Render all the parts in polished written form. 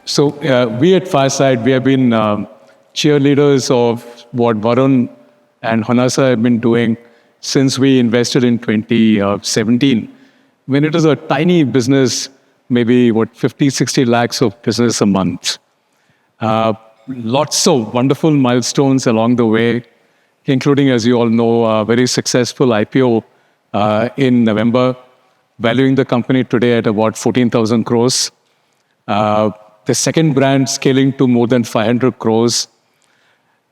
So we at Fireside, we have been cheerleaders of what Varun and Honasa have been doing since we invested in 2017, when it was a tiny business, maybe 50, 60 lakhs of business a month. Lots of wonderful milestones along the way, including, as you all know, a very successful IPO in November, valuing the company today at about 14,000 crores. The second brand scaling to more than 500 crores.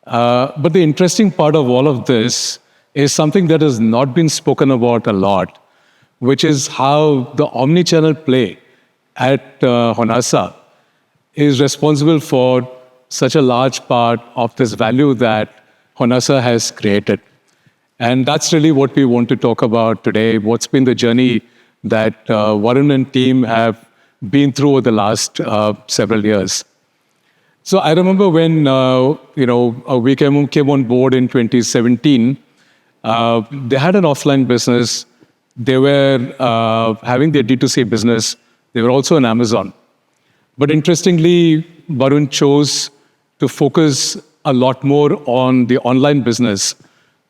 But the interesting part of all of this is something that has not been spoken about a lot, which is how the omnichannel play at Honasa is responsible for such a large part of this value that Honasa has created. And that's really what we want to talk about today. What's been the journey that Varun and team have been through over the last several years. So I remember when we came on board in 2017. They had an offline business. They were having their D2C business. They were also on Amazon. But interestingly, Varun chose to focus a lot more on the online business,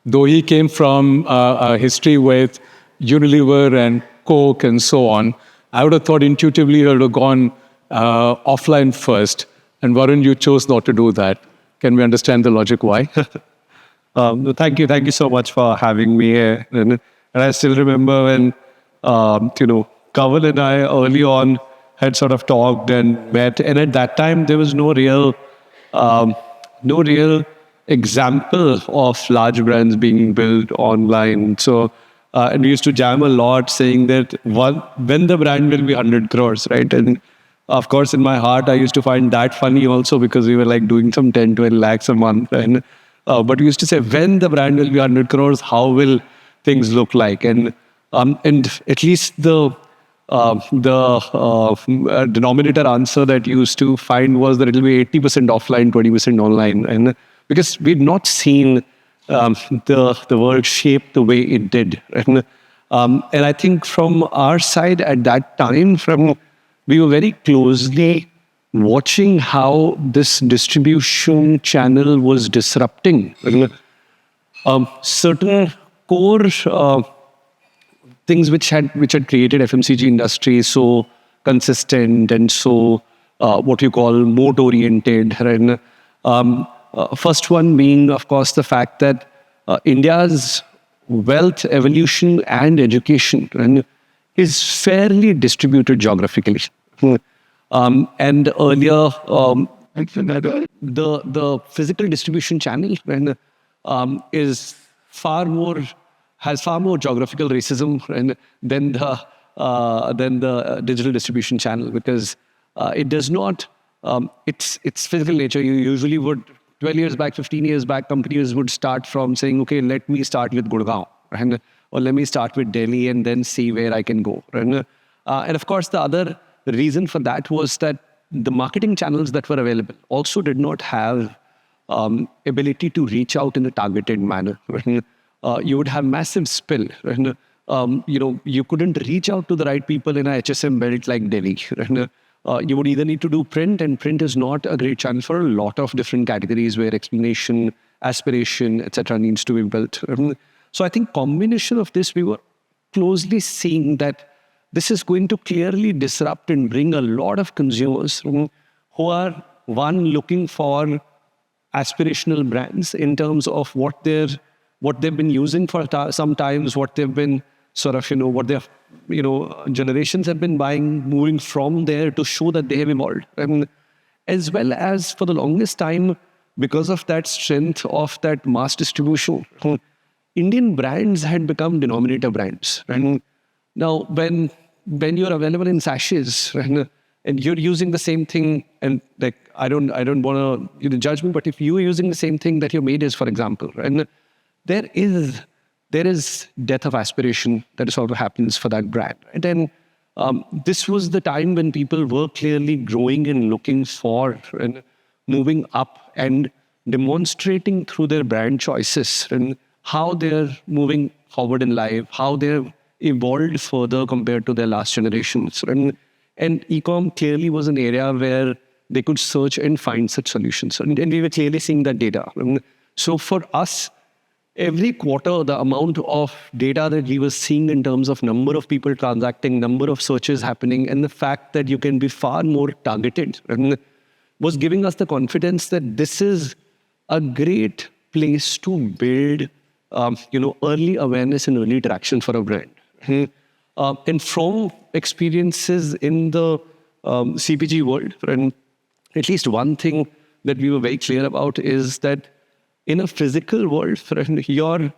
though he came from a history with Unilever and Coke and so on. I would have thought intuitively he would have gone offline first. And Varun, you chose not to do that. Can we understand the logic why? Thank you. Thank you so much for having me here. And I still remember when, Kaval and I early on had sort of talked and met. And at that time, there was no real example of large brands being built online. So, and we used to jam a lot saying that when the brand will be 100 crores, right? And of course, in my heart, I used to find that funny also because we were like doing some 10, 12 lakhs a month. And but we used to say, when the brand will be 100 crores, how will things look like? And at least the denominator answer that you used to find was that it will be 80% offline, 20% online. And because we'd not seen the world shape the way it did. And I think from our side at that time, we were very closely watching how this distribution channel was disrupting certain core things which had created FMCG industry so consistent and so what you call moat oriented. And first one being, of course, the fact that India's wealth, evolution, and education is fairly distributed geographically. And earlier, the physical distribution channel has far more geographical racism than the digital distribution channel, because it does not. Its physical nature. You usually would 12 years back, 15 years back, companies would start from saying, okay, let me start with Gurgaon, or let me start with Delhi and then see where I can go. And of course, the other reason for that was that the marketing channels that were available also did not have ability to reach out in a targeted manner. You would have massive spill. You couldn't reach out to the right people in a HSM belt like Delhi. You would either need to do print, and print is not a great channel for a lot of different categories where explanation, aspiration, etc. needs to be built. So I think combination of this, we were closely seeing that this is going to clearly disrupt and bring a lot of consumers who are, one, looking for aspirational brands in terms of what they've been using for sometimes, what they've been sort of, what their, generations have been buying, moving from there to show that they have evolved. As well as for the longest time, because of that strength of that mass distribution, Indian brands had become denominator brands. And now when you're available in sachets, and you're using the same thing, and like, I don't want to judge me, but if you are using the same thing that your maid is, for example, and there is death of aspiration that is also happens for that brand. And then this was the time when people were clearly growing and looking for and moving up and demonstrating through their brand choices and how they're moving forward in life, how they've evolved further compared to their last generations. And e-com clearly was an area where they could search and find such solutions. And we were clearly seeing that data. So for us, every quarter, the amount of data that we were seeing in terms of number of people transacting, number of searches happening, and the fact that you can be far more targeted was giving us the confidence that this is a great place to build early awareness and early traction for a brand. And from experiences in the CPG world, and at least one thing that we were very clear about is that in a physical world, friend, your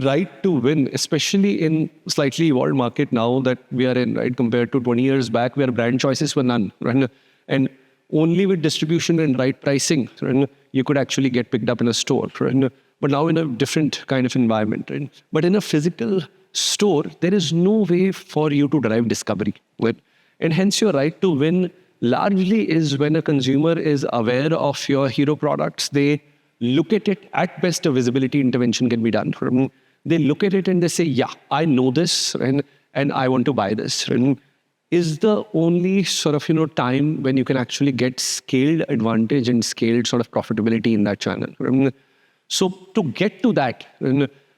right to win, especially in slightly evolved market now that we are in, right, compared to 20 years back, where brand choices were none, right? And only with distribution and right pricing, right, you could actually get picked up in a store, right? But now in a different kind of environment, right? But in a physical store, there is no way for you to drive discovery, right? And hence your right to win largely is when a consumer is aware of your hero products. They look at it, at best a visibility intervention can be done. They look at it and they say, yeah, I know this and I want to buy this. And is the only sort of, time when you can actually get scaled advantage and scaled sort of profitability in that channel. So to get to that,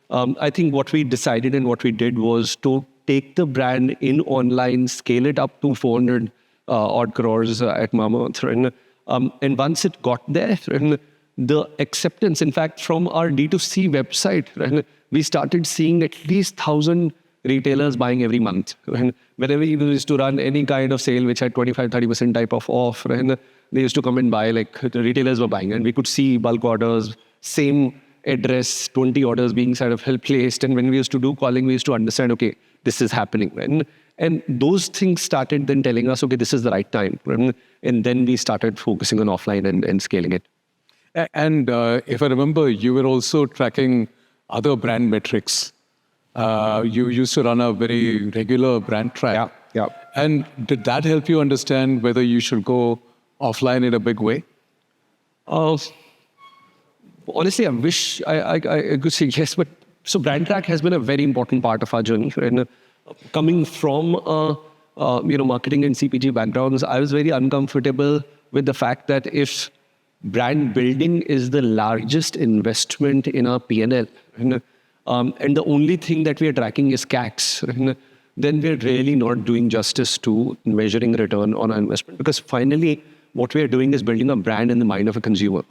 I think what we decided and what we did was to take the brand in online, scale it up to 400 odd crores at Mamaearth. And once it got there, the acceptance, in fact, from our D2C website, we started seeing at least 1,000 retailers buying every month. Whenever we used to run any kind of sale which had 25-30% type of off, they used to come and buy, like the retailers were buying, and we could see bulk orders, same address, 20 orders being sort of placed. And when we used to do calling, we used to understand, okay, this is happening. And those things started then telling us, okay, this is the right time. And then we started focusing on offline and scaling it. And if I remember, you were also tracking other brand metrics. You used to run a very regular brand track. Yeah. And did that help you understand whether you should go offline in a big way? Honestly, I wish I could say yes, but so brand track has been a very important part of our journey. And coming from marketing and CPG backgrounds, I was very uncomfortable with the fact that if brand building is the largest investment in our P&L, and the only thing that we are tracking is CACs, then we're really not doing justice to measuring return on our investment. Because finally, what we are doing is building a brand in the mind of a consumer.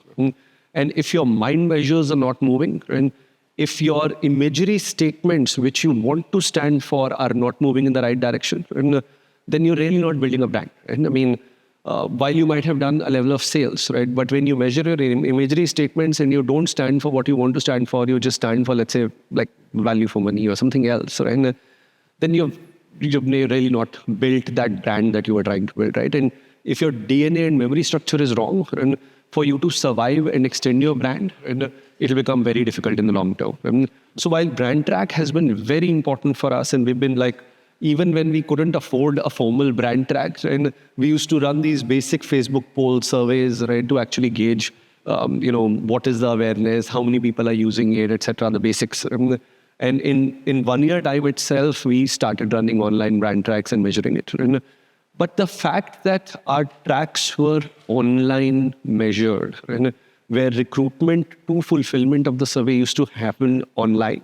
And if your mind measures are not moving, and if your imagery statements, which you want to stand for, are not moving in the right direction, then you're really not building a brand. And I mean, while you might have done a level of sales, right? But when you measure your imagery statements and you don't stand for what you want to stand for, you just stand for, let's say, like value for money or something else, right? And then you've really not built that brand that you were trying to build, right? And if your DNA and memory structure is wrong, and for you to survive and extend your brand, and it'll become very difficult in the long term. So while brand track has been very important for us, and we've been like, even when we couldn't afford a formal brand track, and we used to run these basic Facebook poll surveys, right, to actually gauge, what is the awareness, how many people are using it, etc., the basics. And in 1 year time itself, we started running online brand tracks and measuring it. But the fact that our tracks were online measured, where recruitment to fulfillment of the survey used to happen online,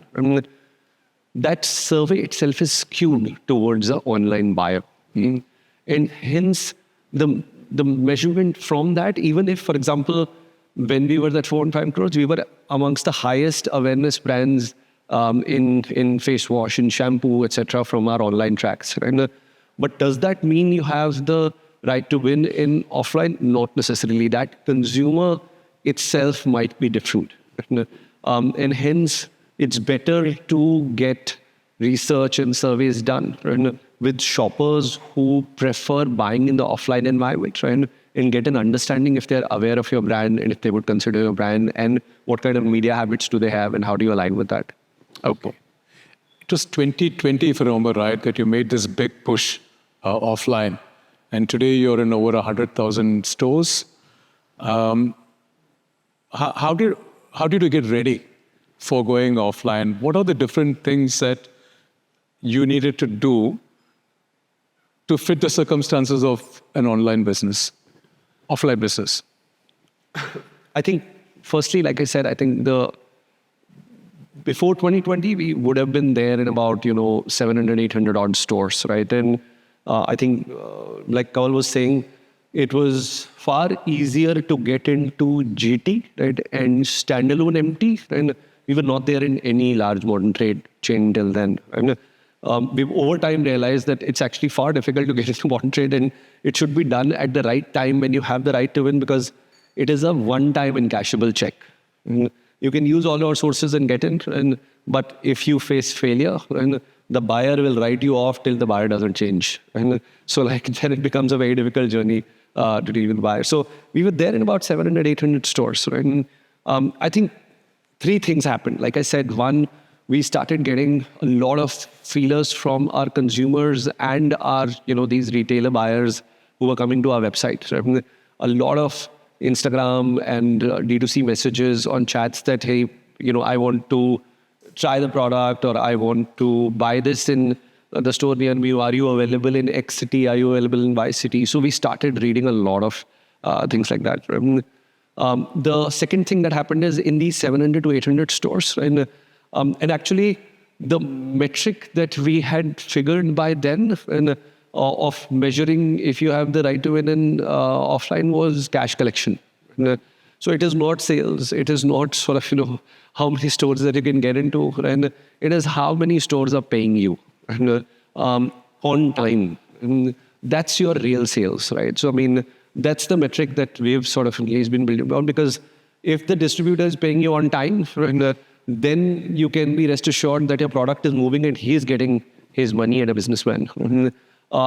that survey itself is skewed towards the online buyer. And hence, the measurement from that, even if, for example, when we were at 4 and 5 crores, we were amongst the highest awareness brands in face wash, in shampoo, etc., from our online tracks. But does that mean you have the right to win in offline? Not necessarily. That consumer itself might be different. And hence, it's better to get research and surveys done with shoppers who prefer buying in the offline environment, and get an understanding if they're aware of your brand and if they would consider your brand, and what kind of media habits do they have and how do you align with that. Okay. It was 2020, if I remember right, that you made this big push offline. And today you're in over 100,000 stores. How did you get ready for going offline? What are the different things that you needed to do to fit the circumstances of an online business? offline business? I think, firstly, like I said, I think before 2020, we would have been there in about, 700, 800 odd stores, right? And I think, like Kawal was saying, it was far easier to get into GT, right? And standalone MT. And we were not there in any large modern trade chain till then. And we've over time realized that it's actually far difficult to get into modern trade, and it should be done at the right time when you have the right to win, because it is a one-time encashable check. You can use all your sources and get in, but if you face failure, the buyer will write you off till the buyer doesn't change. And so then it becomes a very difficult journey to deal with the buyer. So we were there in about 700, 800 stores. Right? And I think three things happened. Like I said, one, we started getting a lot of feelers from our consumers and our, these retailer buyers who were coming to our website. Right? A lot of Instagram and D2C messages on chats that, hey, I want to try the product, or I want to buy this in the store near me. Are you available in X city? Are you available in Y city? So we started reading a lot of things like that. The second thing that happened is in these 700 to 800 stores, and actually the metric that we had figured by then of measuring if you have the right to win in offline was cash collection. So it is not sales. It is not sort of, how many stores that you can get into. And it is how many stores are paying you on time. And that's your real sales, right? So, I mean, that's the metric that we've sort of been building on, because if the distributor is paying you on time, then you can be rest assured that your product is moving and he's getting his money at a businessman.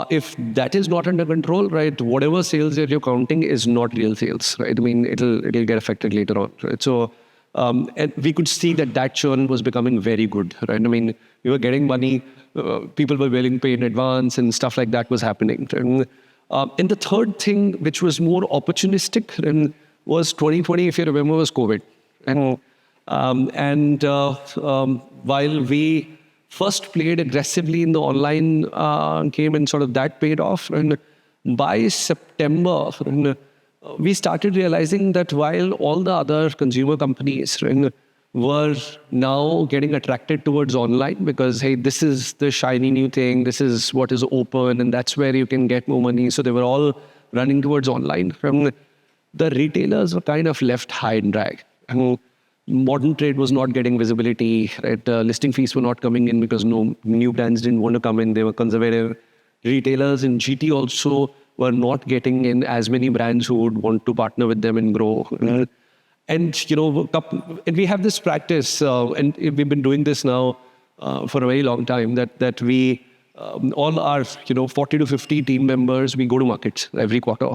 If that is not under control, right, whatever sales that you're counting is not real sales, right? I mean, it'll get affected later on, right? So, and we could see that churn was becoming very good, right? I mean, we were getting money, people were willing to pay in advance, and stuff like that was happening. And the third thing, which was more opportunistic, was 2020, if you remember, was COVID. And while we first played aggressively in the online game, and sort of that paid off. And by September, we started realizing that while all the other consumer companies were now getting attracted towards online, because, hey, this is the shiny new thing, this is what is open, and that's where you can get more money. So they were all running towards online. The retailers were kind of left high and dry. Modern trade was not getting visibility, right? Listing fees were not coming in because no new brands didn't want to come in. They were conservative. Retailers in GT also were not getting in as many brands who would want to partner with them and grow. And, and we have this practice, and we've been doing this now for a very long time, that we, all our, 40 to 50 team members, we go to markets every quarter.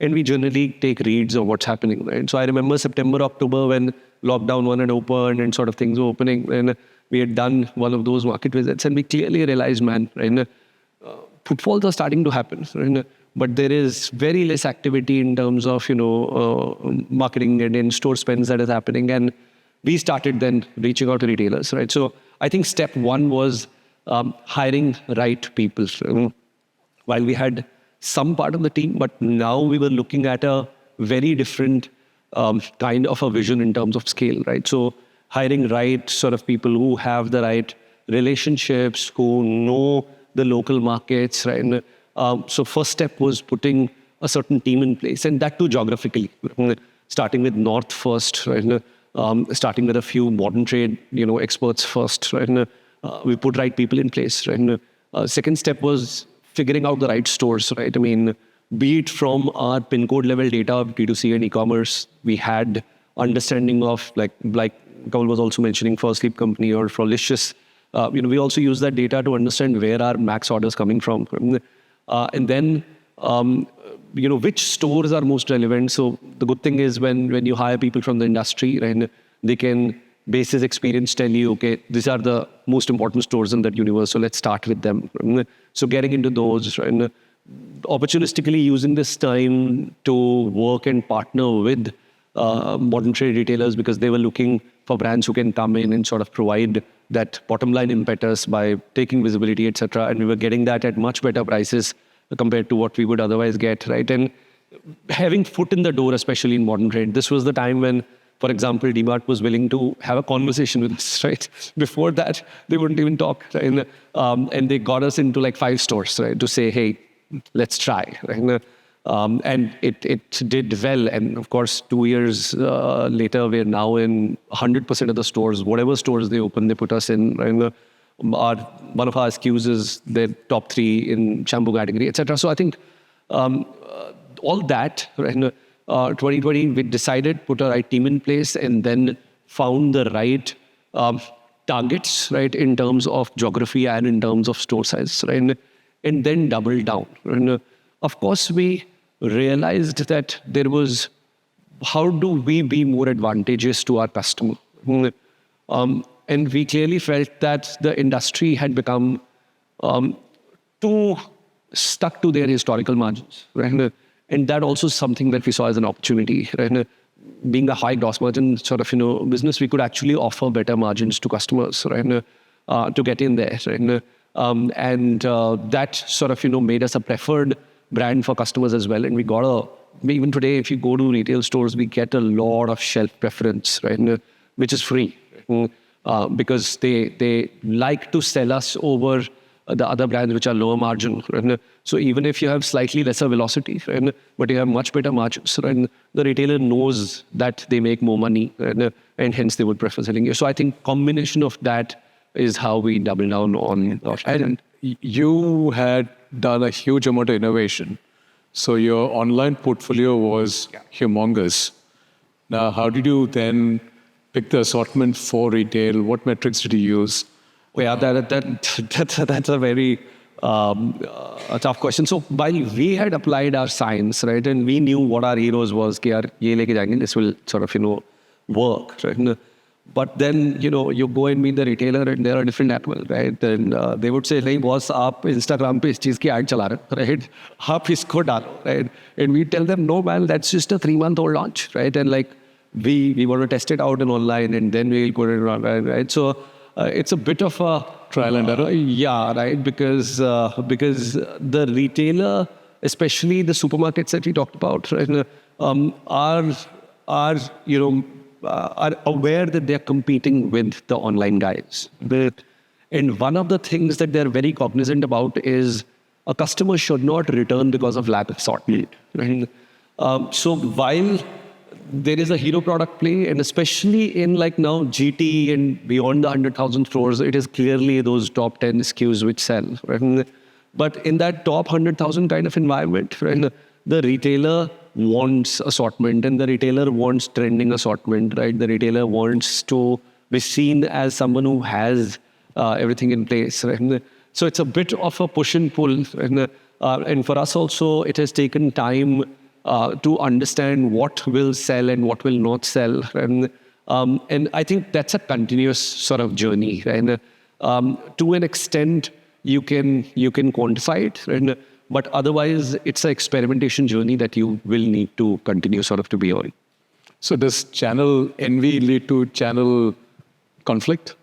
And we generally take reads of what's happening, right? So I remember September, October, when lockdown 1 had opened and sort of things were opening, and we had done one of those market visits, and we clearly realized, man, right, footfalls are starting to happen, right? But there is very less activity in terms of, marketing and in-store spends that is happening. And we started then reaching out to retailers, right? So I think step one was hiring right people. While we had some part of the team, but now we were looking at a very different kind of a vision in terms of scale, right? So hiring right sort of people who have the right relationships, who know the local markets, right? So first step was putting a certain team in place, and that too geographically, starting with North first, right? Starting with a few modern trade, experts first, right? We put right people in place, right? Second step was figuring out the right stores, right? I mean, be it from our pin code level data of D2C and e-commerce, we had understanding of like Kawal was also mentioning for Sleep Company or for Licious. We also use that data to understand where our max orders coming from. And then, which stores are most relevant. So the good thing is when you hire people from the industry, right, they can, basis experience, tell you, okay, these are the most important stores in that universe, so let's start with them. So getting into those, right, opportunistically using this time to work and partner with modern trade retailers, because they were looking for brands who can come in and sort of provide that bottom line impetus by taking visibility, etc. And we were getting that at much better prices compared to what we would otherwise get, right? And having foot in the door, especially in modern trade. This was the time when, for example, DMart was willing to have a conversation with us, right? Before that, they wouldn't even talk. Right? And they got us into like 5 stores, right? To say, hey, let's try. Right? And it did well. And of course, 2 years later, we're now in 100% of the stores. Whatever stores they open, they put us in. Right? One of our SKUs is the top 3 in shampoo category, etc. So I think all that, right, 2020, we decided, put a right team in place, and then found the right targets, right, in terms of geography and in terms of store size, right, and then doubled down. And of course, we realized that there was, how do we be more advantageous to our customer? And we clearly felt that the industry had become too stuck to their historical margins, right? And that also is something that we saw as an opportunity, right? Being a high gross margin sort of, business, we could actually offer better margins to customers, right? To get in there, right? And that sort of, made us a preferred brand for customers as well. And even today, if you go to retail stores, we get a lot of shelf preference, right? Which is free, because they like to sell us over the other brands which are lower margin. Right? So even if you have slightly lesser velocity, right, but you have much better margins, right, the retailer knows that they make more money, right, and hence they would prefer selling you. So I think combination of that is how we double down on. And you had done a huge amount of innovation. So your online portfolio was humongous. Now, how did you then pick the assortment for retail? What metrics did you use? Well, yeah, that's a very a tough question. So while we had applied our science, right, and we knew what our heroes was, कि यार ये लेके जाएंगे, this will sort of work, right? But then you go and meet the retailer and they're a different animal, right? And they would say, "नहीं boss, आप Instagram पे इस चीज की ad चला रहे, right? आप इसको डालो, right?" And we tell them, "No man, that's just a 3-month-old launch, right? And like we want to test it out in online and then we'll put it on, right?" So it's a bit of a trial and error. Yeah, right. Because the retailer, especially the supermarkets that we talked about, right, are aware that they're competing with the online guys. And one of the things that they're very cognizant about is a customer should not return because of lack of assortment. Right? So while there is a hero product play, and especially in like now GT and beyond the 100,000 stores, it is clearly those top 10 SKUs which sell. Right? But in that top 100,000 kind of environment, right, the retailer wants assortment and the retailer wants trending assortment, right? The retailer wants to be seen as someone who has everything in place. Right? So it's a bit of a push and pull. Right? And for us also, it has taken time to understand what will sell and what will not sell. And I think that's a continuous sort of journey. Right? To an extent, you can quantify it, right? But otherwise, it's an experimentation journey that you will need to continue sort of to be on. So does channel envy lead to channel conflict?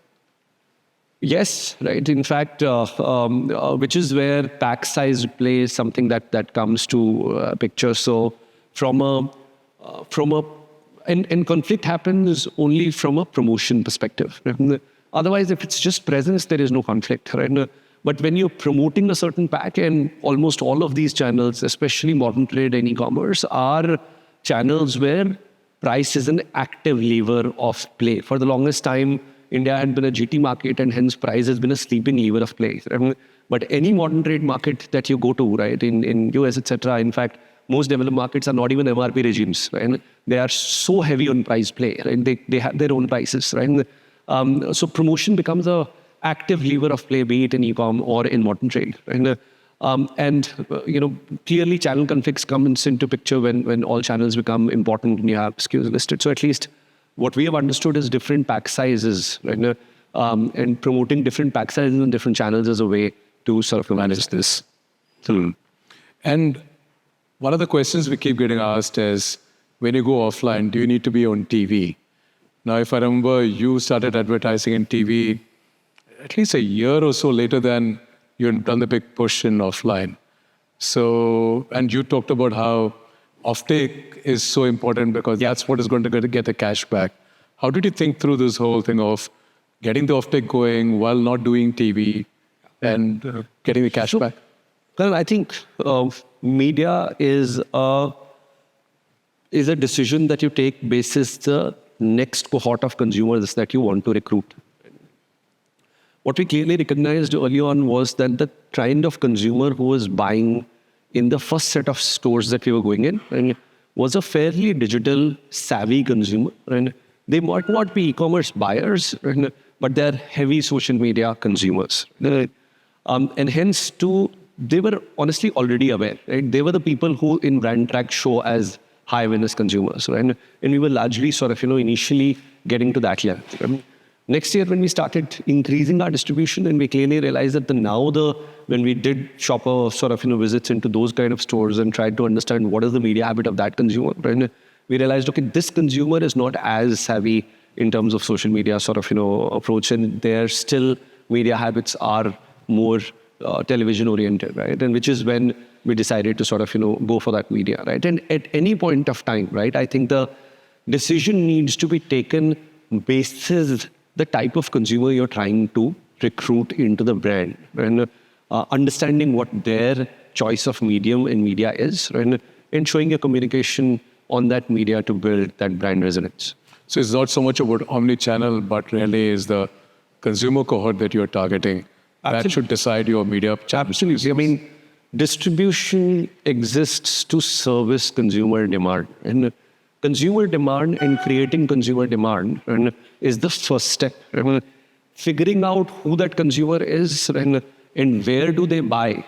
Yes, right. In fact, which is where pack size plays something that comes to picture. So and conflict happens only from a promotion perspective. Right? Otherwise, if it's just presence, there is no conflict. Right? But when you're promoting a certain pack, and almost all of these channels, especially modern trade and e-commerce, are channels where price is an active lever of play. For the longest time, India had been a GT market, and hence price has been a sleeping lever of play. But any modern trade market that you go to, right, in US, etc., in fact, most developed markets are not even MRP regimes, right? They are so heavy on price play, right? They have their own prices, right? So promotion becomes a active lever of play, be it in e-com or in modern trade. Right? Clearly channel conflicts comes into picture when all channels become important and you have SKUs listed. So at least what we have understood is different pack sizes, right? And promoting different pack sizes in different channels is a way to sort of manage this. And one of the questions we keep getting asked is, when you go offline, do you need to be on TV? Now, if I remember, you started advertising in TV at least a year or so later than you had done the big push in offline. So, and you talked about how offtake is so important because that's what is going to get the cash back. How did you think through this whole thing of getting the offtake going while not doing TV and getting the cash back? Well, I think media is a decision that you take basis the next cohort of consumers that you want to recruit. What we clearly recognized early on was that the kind of consumer who was buying in the first set of stores that we were going in and was a fairly digital savvy consumer. And they might not be e-commerce buyers, but they're heavy social media consumers. And hence, they were honestly already aware. Right? They were the people who in brand track show as high awareness consumers. Right? And we were largely sort of, initially getting to that level. Next year, when we started increasing our distribution, and we clearly realized that when we did shopper sort of visits into those kind of stores and tried to understand what is the media habit of that consumer, right? We realized, okay, this consumer is not as savvy in terms of social media sort of approach, and their still media habits are more television oriented, right? And which is when we decided to sort of go for that media, right? And at any point of time, right, I think the decision needs to be taken basis the type of consumer you're trying to recruit into the brand, and understanding what their choice of medium and media is, right? And showing your communication on that media to build that brand resonance. So it's not so much about omnichannel, but really is the consumer cohort that you're targeting. Absolutely. That should decide your media channel. Absolutely. I mean, distribution exists to service consumer demand. And consumer demand and creating consumer demand is the first step. Figuring out who that consumer is and where do they buy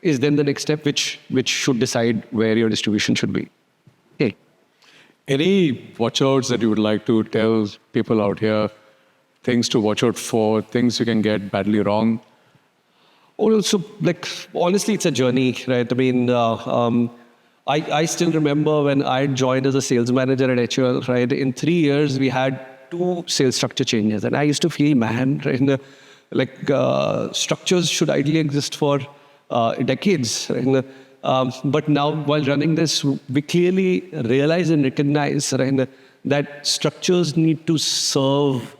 is then the next step, which should decide where your distribution should be. Okay. Any watch outs that you would like to tell people out here? Things to watch out for, things you can get badly wrong? Also, honestly, it's a journey, right? I mean, I still remember when I joined as a sales manager at HUL, right? In 3 years, we had 2 sales structure changes. And I used to feel, man, right? Structures should ideally exist for decades. Right? But now, while running this, we clearly realize and recognize, right, that structures need to serve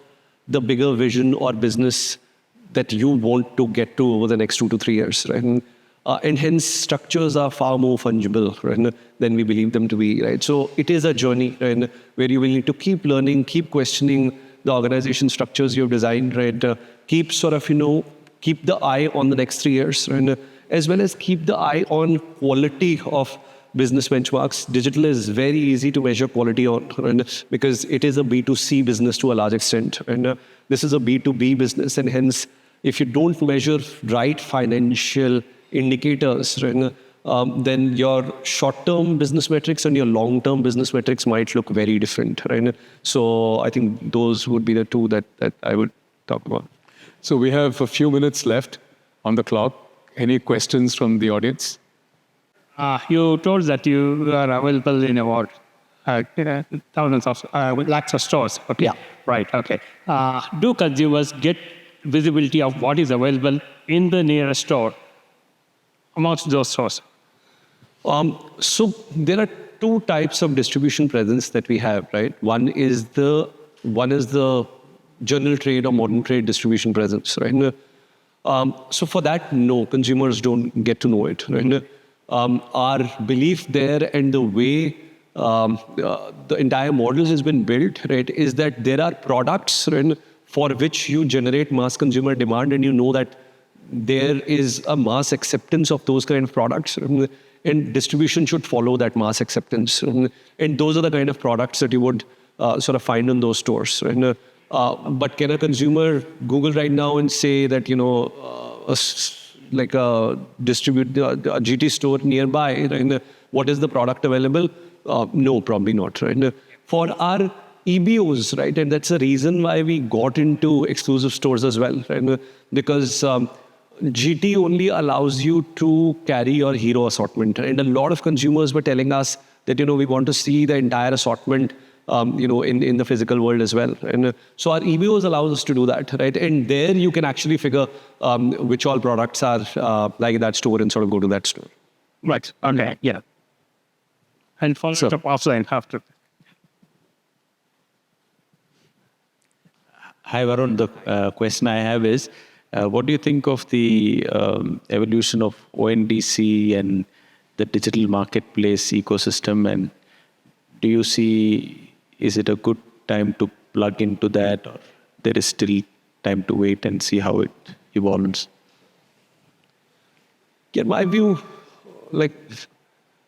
the bigger vision or business that you want to get to over the next 2 to 3 years. Right? And hence, structures are far more fungible, right, than we believe them to be. Right? So it is a journey, right, where you will need to keep learning, keep questioning the organization structures you've designed, right? Keep sort of, keep the eye on the next 3 years, right? As well as keep the eye on quality of business benchmarks. Digital is very easy to measure quality on, right, because it is a B2C business to a large extent. And this is a B2B business. And hence, if you don't measure right financial indicators, right, then your short-term business metrics and your long-term business metrics might look very different. Right? So I think those would be the 2 that I would talk about. So we have a few minutes left on the clock. Any questions from the audience? You told that you are available in about thousands of lakhs of stores. Okay. Yeah. Right. Okay. Do consumers get visibility of what is available in the nearest store amongst those stores? So there are 2 types of distribution presence that we have, right? One is the general trade or modern trade distribution presence, right? So for that, no, consumers don't get to know it, right? Our belief there and the way the entire model has been built, right, is that there are products, right, for which you generate mass consumer demand, and you know that there is a mass acceptance of those kind of products, and distribution should follow that mass acceptance. And those are the kind of products that you would sort of find in those stores. Right? But can a consumer Google right now and say that, like a GT store nearby, right? What is the product available? No, probably not. Right? For our EBOs, right, and that's the reason why we got into exclusive stores as well, right? Because GT only allows you to carry your hero assortment, and a lot of consumers were telling us that we want to see the entire assortment, in the physical world as well. And so our EBOs allows us to do that, right? And there you can actually figure which all products are like that store and sort of go to that store. Right. Okay. Yeah. And follow it up offline after. Hi, Varun. The question I have is, what do you think of the evolution of ONDC and the digital marketplace ecosystem? And do you see, is it a good time to plug into that, or there is still time to wait and see how it evolves? In my view, like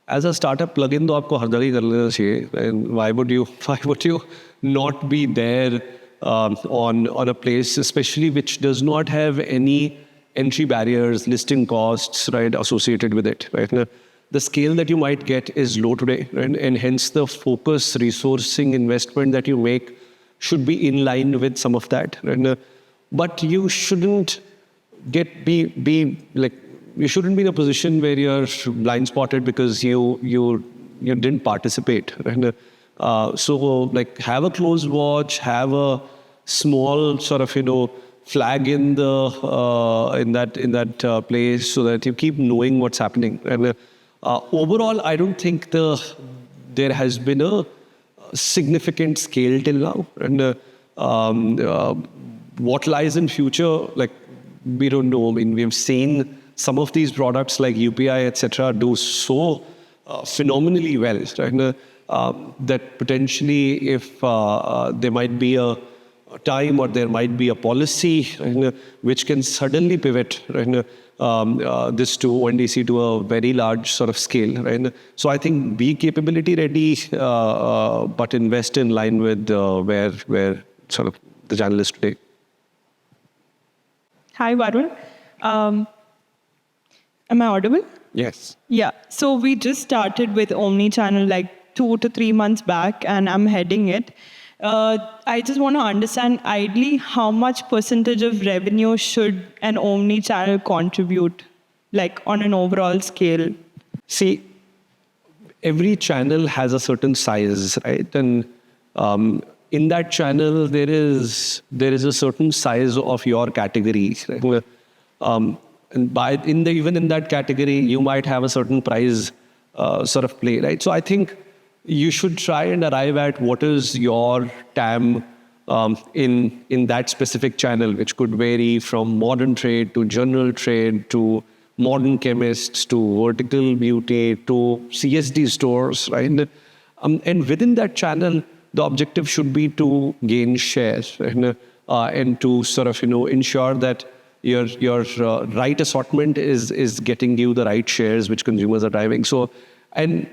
as a startup plugin, तो आपको हर जगह ही कर लेना चाहिए. And why would you not be there on a place, especially which does not have any entry barriers, listing costs, right, associated with it, right? The scale that you might get is low today, right? And hence the focus, resourcing, investment that you make should be in line with some of that, right? But you shouldn't you shouldn't be in a position where you're blind spotted because you didn't participate, right? So like have a close watch, have a small sort of flag in that place so that you keep knowing what's happening. And overall, I don't think there has been a significant scale till now. And what lies in future, like we don't know. I mean, we've seen some of these products like UPI, etc., do so phenomenally well, right? That potentially, if there might be a time or there might be a policy, right, which can suddenly pivot, right, this to ONDC to a very large sort of scale, right? So I think be capability ready, but invest in line with where sort of the channel is today. Hi, Varun. Am I audible? Yes. Yeah. So we just started with Omnichannel like 2 to 3 months back, and I'm heading it. I just want to understand, ideally, how much percentage of revenue should an Omnichannel contribute, like on an overall scale? See, every channel has a certain size, right? And in that channel, there is a certain size of your category, right? And even in that category, you might have a certain price sort of play, right? So I think you should try and arrive at what is your TAM in that specific channel, which could vary from modern trade to general trade to modern chemists to vertical beauty to CSD stores, right? And within that channel, the objective should be to gain shares, right? And to sort of ensure that your right assortment is getting you the right shares which consumers are driving. So, and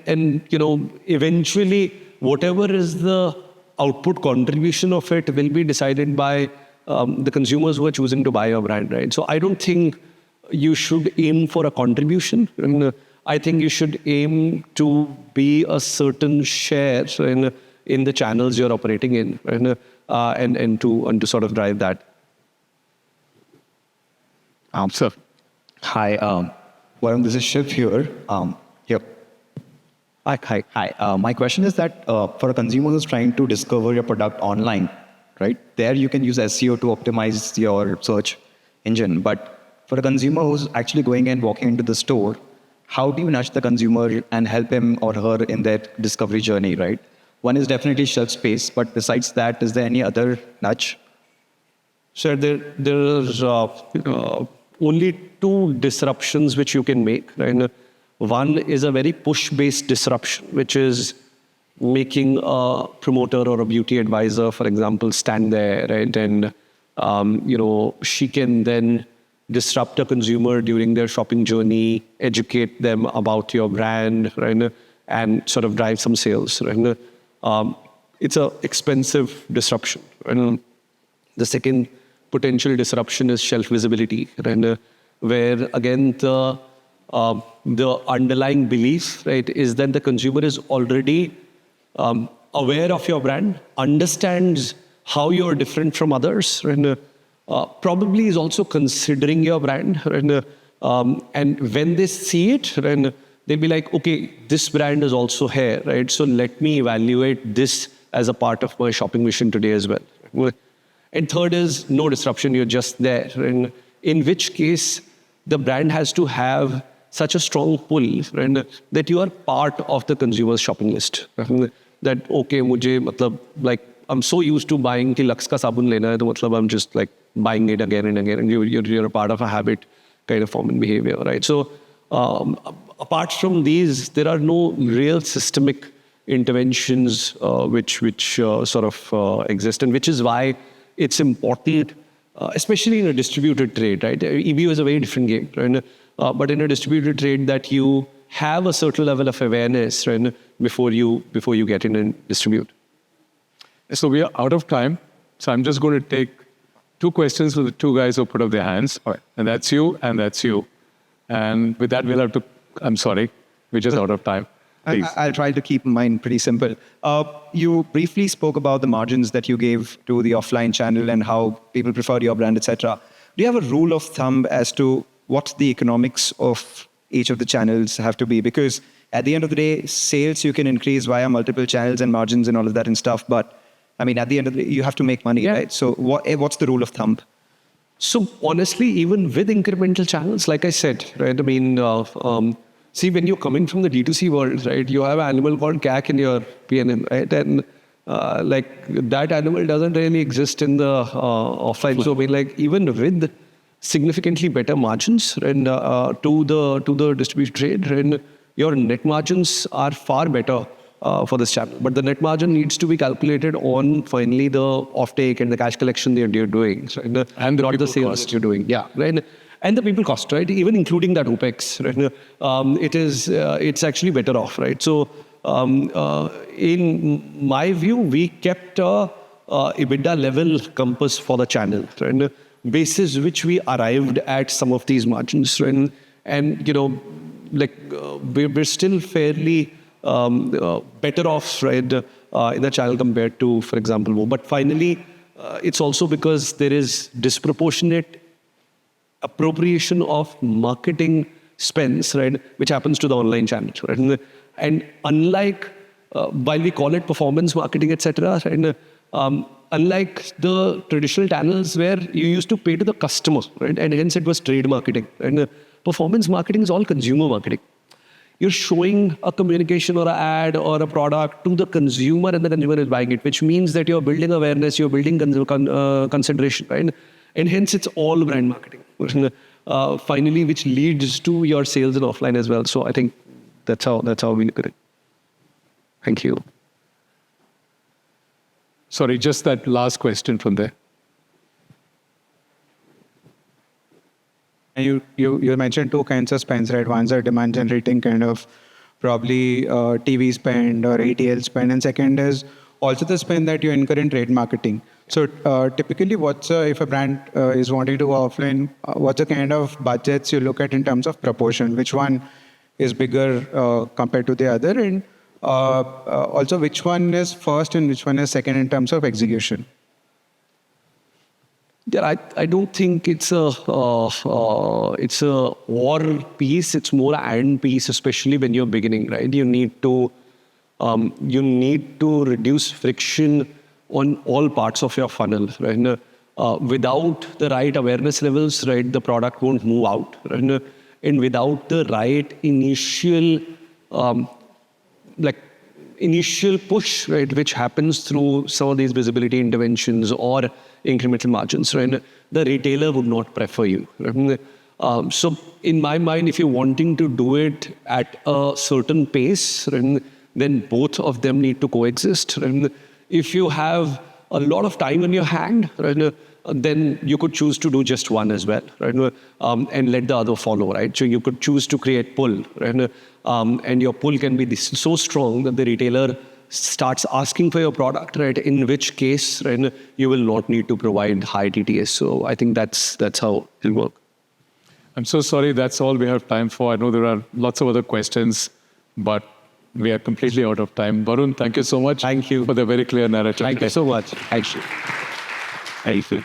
eventually, whatever is the output contribution of it will be decided by the consumers who are choosing to buy your brand, right? So I don't think you should aim for a contribution. And I think you should aim to be a certain share in the channels you're operating in, and to sort of drive that. Sir. Hi, Varun, this is Shiv here. Yep. Hi. My question is that for a consumer who's trying to discover your product online, right? There you can use SEO to optimize your search engine. But for a consumer who's actually going and walking into the store, how do you nudge the consumer and help him or her in their discovery journey, right? One is definitely shelf space, but besides that, is there any other nudge? So there's only two disruptions which you can make, right? One is a very push-based disruption, which is making a promoter or a beauty advisor, for example, stand there, right? And, she can then disrupt a consumer during their shopping journey, educate them about your brand, right? And sort of drive some sales, right? It's an expensive disruption, right? The second potential disruption is shelf visibility, right? Where again the underlying belief, right, is that the consumer is already aware of your brand, understands how you're different from others, right? Probably is also considering your brand, right? And when they see it, right, they'll be like, okay, this brand is also here, right? So let me evaluate this as a part of my shopping mission today as well. And third is no disruption, you're just there. In which case, the brand has to have such a strong pull, right, that you are part of the consumer's shopping list. Right? That, okay, mujhe, matlab, like, I'm so used to buying ki Lux ka sabun lena hai, to matlab, I'm just like buying it again and again, and you're a part of a habit kind of form and behavior, right? So apart from these, there are no real systemic interventions which sort of exist, and which is why it's important, especially in a distributed trade, right? EBO is a very different game, right? But in a distributed trade, that you have a certain level of awareness, right, before you get in and distribute. So we are out of time. So I'm just going to take 2 questions for the 2 guys who put up their hands. All right. And that's you, and that's you. And with that, we'll have to, I'm sorry, we're just out of time. Please. I'll try to keep mine pretty simple. You briefly spoke about the margins that you gave to the offline channel and how people prefer your brand, etc. Do you have a rule of thumb as to what the economics of each of the channels have to be? Because at the end of the day, sales you can increase via multiple channels and margins and all of that and stuff. But I mean, at the end of the day, you have to make money, right? So what's the rule of thumb? So honestly, even with incremental channels, like I said, right? I mean, see, when you're coming from the D2C world, right, you have an animal called CAC in your P&M, right? And like that animal doesn't really exist in the offline. So I mean, like even with significantly better margins and to the distribution trade, and your net margins are far better for this channel. But the net margin needs to be calculated on finally the offtake and the cash collection that you're doing, so, and not the sales that you're doing. Yeah, right. And the people cost, right? Even including that OPEX, right? It's actually better off, right? So in my view, we kept a EBITDA level compass for the channel, right? Basis which we arrived at some of these margins, right? And you know, like we're still fairly better off, right, in the channel compared to, for example, but finally, it's also because there is disproportionate appropriation of marketing spends, right, which happens to the online channel, right? And unlike, while we call it performance marketing, etc., right, unlike the traditional channels where you used to pay to the customer, right, and hence it was trade marketing, and performance marketing is all consumer marketing. You're showing a communication or an ad or a product to the consumer, and the consumer is buying it, which means that you're building awareness, you're building consideration, right? And hence it's all brand marketing. Finally, which leads to your sales in offline as well. So I think that's how we look at it. Thank you. Sorry, just that last question from there. And you mentioned 2 kinds of spends, right? One's a demand generating kind of probably TV spend or ATL spend, and second is also the spend that you incur in trade marketing. So typically, if a brand is wanting to go offline, what's the kind of budgets you look at in terms of proportion? Which one is bigger compared to the other, and also which one is first and which one is second in terms of execution? Yeah, I don't think it's a or piece. It's more and piece, especially when you're beginning, right? You need to reduce friction on all parts of your funnel, right? Without the right awareness levels, right, the product won't move out, right? And without the right initial push, right, which happens through some of these visibility interventions or incremental margins, right, the retailer would not prefer you, right? So in my mind, if you're wanting to do it at a certain pace, right, then both of them need to coexist. Right? If you have a lot of time on your hand, right, then you could choose to do just one as well, right? And let the other follow, right? So you could choose to create pull, right? And your pull can be so strong that the retailer starts asking for your product, right? In which case, right, you will not need to provide high TTS. So I think that's how it'll work. I'm so sorry, that's all we have time for. I know there are lots of other questions, but we are completely out of time. Varun, thank you so much. Thank you for the very clear narrative. Thank you so much. Thank you.